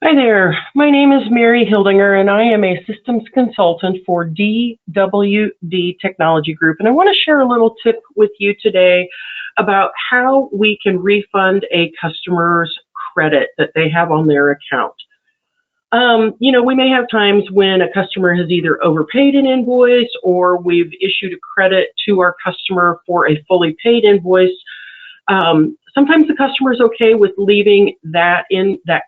Hi there, my name is Mary Hildinger and I am a systems consultant for DWD Technology Group, and I want to share a little tip with you today about how we can refund a customer's credit that they have on their account. We may have times when a customer has either overpaid an invoice or we've issued a credit to our customer for a fully paid invoice. Sometimes the customer is okay with leaving that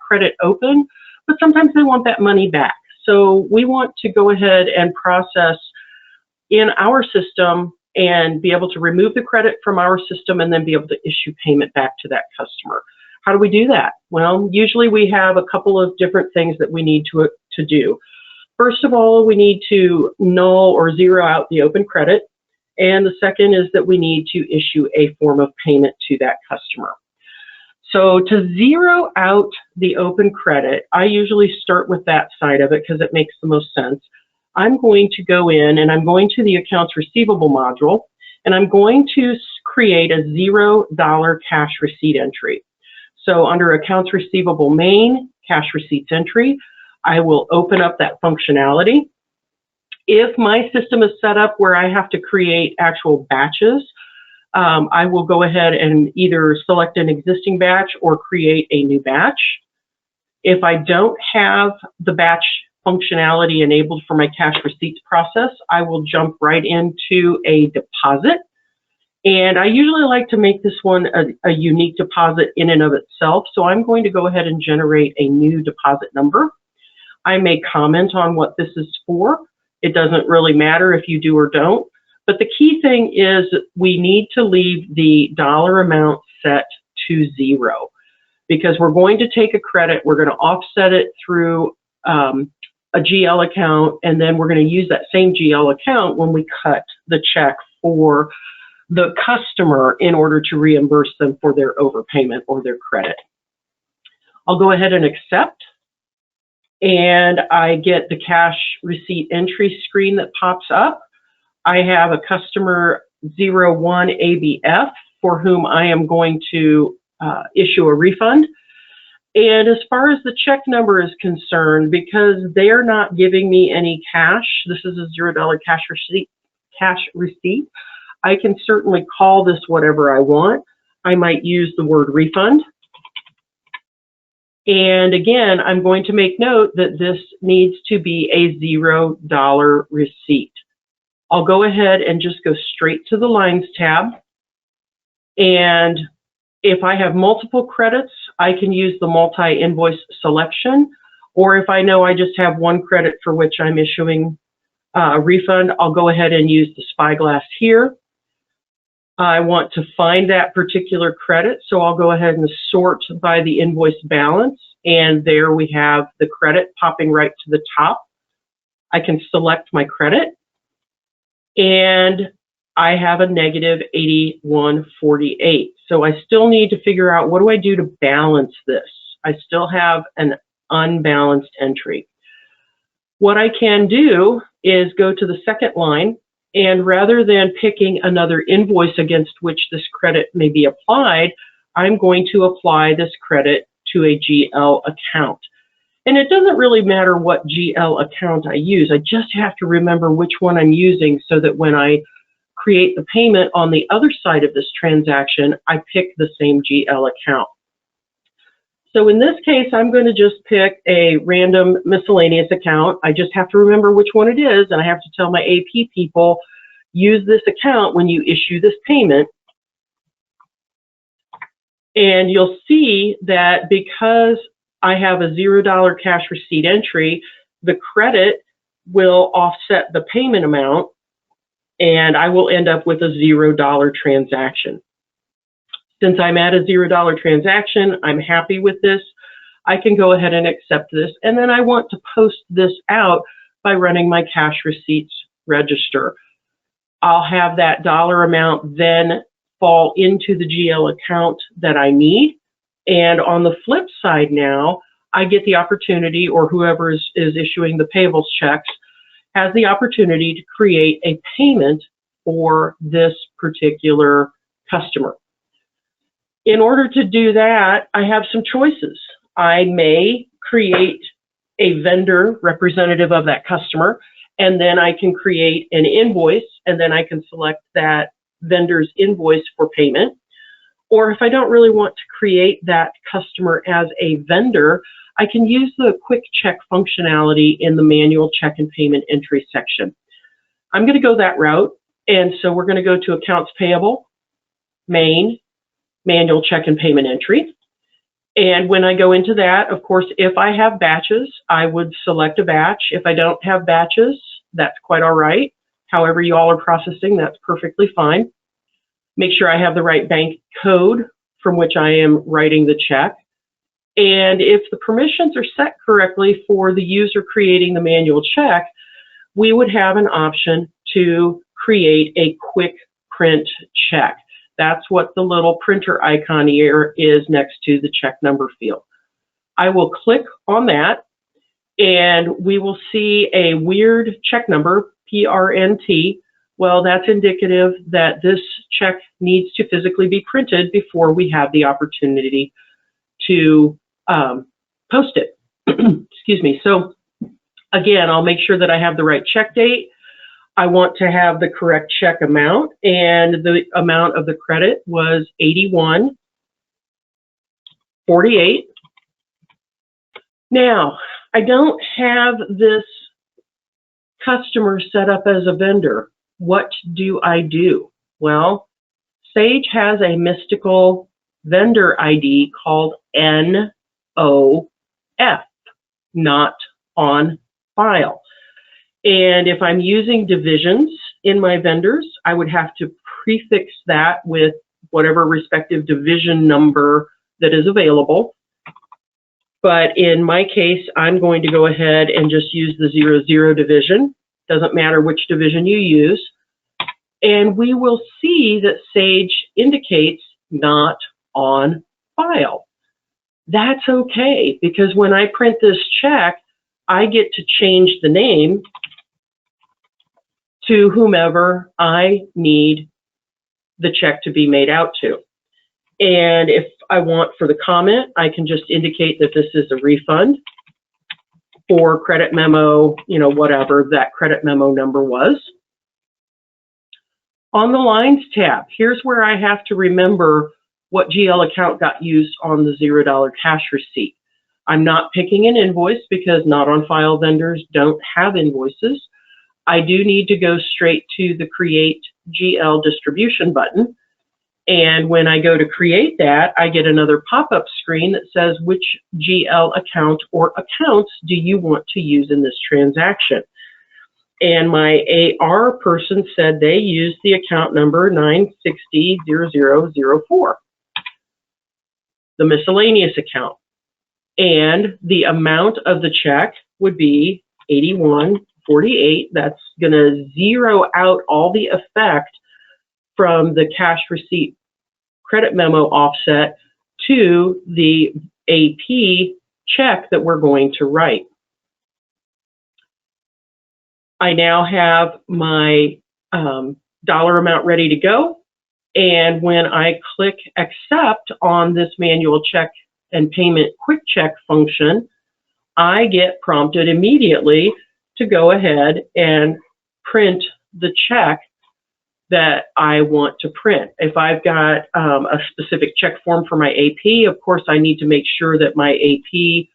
credit open, but sometimes they want that money back. So we want to go ahead and process in our system and be able to remove the credit from our system and then be able to issue payment back to that customer. How do we do that? Well, usually we have a couple of different things that we need to do. First of all, we need to null or zero out the open credit. And the second is that we need to issue a form of payment to that customer. So to zero out the open credit, I usually start with that side of it because it makes the most sense. I'm going to go in and I'm going to the accounts receivable module and I'm going to create a $0 cash receipt entry. So under accounts receivable main, cash receipts entry, I will open up that functionality. If my system is set up where I have to create actual batches, I will go ahead and either select an existing batch or create a new batch. If I don't have the batch functionality enabled for my cash receipts process, I will jump right into a deposit. And I usually like to make this one a unique deposit in and of itself. So I'm going to go ahead and generate a new deposit number. I may comment on what this is for. It doesn't really matter if you do or don't. But the key thing is we need to leave the dollar amount set to zero because we're going to take a credit, we're going to offset it through a GL account, and then we're going to use that same GL account when we cut the check for the customer in order to reimburse them for their overpayment or their credit. I'll go ahead and accept. And I get the cash receipt entry screen that pops up. I have a customer 01 ABF for whom I am going to issue a refund. And as far as the check number is concerned, because they are not giving me any cash, this is a $0 cash receipt, I can certainly call this whatever I want. I might use the word refund. And again, I'm going to make note that this needs to be a $0 receipt. I'll go ahead and just go straight to the Lines tab. And if I have multiple credits, I can use the multi-invoice selection. Or if I know I just have one credit for which I'm issuing a refund, I'll go ahead and use the spyglass here. I want to find that particular credit, so I'll go ahead and sort by the invoice balance, and there we have the credit popping right to the top. I can select my credit, and I have a negative 81.48. So I still need to figure out what do I do to balance this. I still have an unbalanced entry. What I can do is go to the second line, and rather than picking another invoice against which this credit may be applied, I'm going to apply this credit to a GL account. And it doesn't really matter what GL account I use. I just have to remember which one I'm using so that when I create the payment on the other side of this transaction, I pick the same GL account. So in this case, I'm going to just pick a random miscellaneous account. I just have to remember which one it is, and I have to tell my AP people, use this account when you issue this payment. And you'll see that because I have a $0 cash receipt entry, the credit will offset the payment amount, and I will end up with a $0 transaction. Since I'm at a $0 transaction, I'm happy with this. I can go ahead and accept this. And then I want to post this out by running my cash receipts register. I'll have that dollar amount then fall into the GL account that I need. And on the flip side now, I get the opportunity, or whoever is issuing the payables checks has the opportunity to create a payment for this particular customer. In order to do that, I have some choices. I may create a vendor representative of that customer, and then I can create an invoice, and then I can select that vendor's invoice for payment. Or if I don't really want to create that customer as a vendor, I can use the quick check functionality in the manual check and payment entry section. I'm going to go that route, and so we're going to go to accounts payable, main, manual check and payment entry. And when I go into that, of course, if I have batches, I would select a batch. If I don't have batches, that's quite all right. However you all are processing, that's perfectly fine. Make sure I have the right bank code from which I am writing the check. And if the permissions are set correctly for the user creating the manual check, we would have an option to create a quick print check. That's what the little printer icon here is next to the check number field. I will click on that, and we will see a weird check number, PRNT. Well, that's indicative that this check needs to physically be printed before we have the opportunity to post it. Excuse me. So again, I'll make sure that I have the right check date. I want to have the correct check amount, and the amount of the credit was $81.48. Now, I don't have this customer set up as a vendor. What do I do? Well, Sage has a mystical vendor ID called NOF, not on file. And if I'm using divisions in my vendors, I would have to prefix that with whatever respective division number that is available. But in my case, I'm going to go ahead and just use the 00 division. Doesn't matter which division you use. And we will see that Sage indicates not on file. That's okay, because when I print this check, I get to change the name to whomever I need the check to be made out to. And if I want for the comment, I can just indicate that this is a refund for credit memo, whatever that credit memo number was. On the Lines tab, here's where I have to remember what GL account got used on the $0 cash receipt. I'm not picking an invoice because not on file vendors don't have invoices. I do need to go straight to the Create GL Distribution button. And when I go to create that, I get another pop-up screen that says, which GL account or accounts do you want to use in this transaction? And my AR person said they used the account number 9600004, the miscellaneous account. And the amount of the check would be $81.48. That's going to zero out all the effect from the cash receipt credit memo offset to the AP check that we're going to write. I now have my dollar amount ready to go. And when I click accept on this manual check and payment quick check function, I get prompted immediately to go ahead and print the check that I want to print. If I've got a specific check form for my AP, of course, I need to make sure that my AP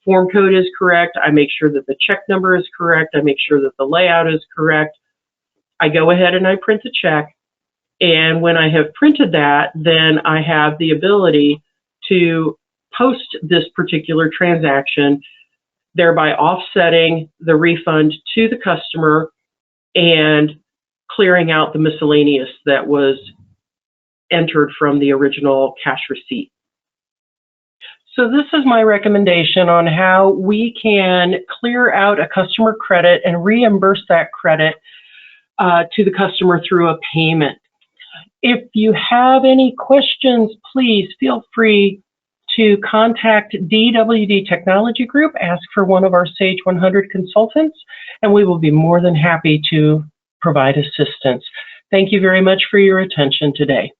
form code is correct. I make sure that the check number is correct. I make sure that the layout is correct. I go ahead and I print the check. And when I have printed that, then I have the ability to post this particular transaction, thereby offsetting the refund to the customer and clearing out the miscellaneous that was entered from the original cash receipt. So this is my recommendation on how we can clear out a customer credit and reimburse that credit to the customer through a payment. If you have any questions, please feel free to contact DWD Technology Group, ask for one of our Sage 100 consultants, and we will be more than happy to provide assistance. Thank you very much for your attention today.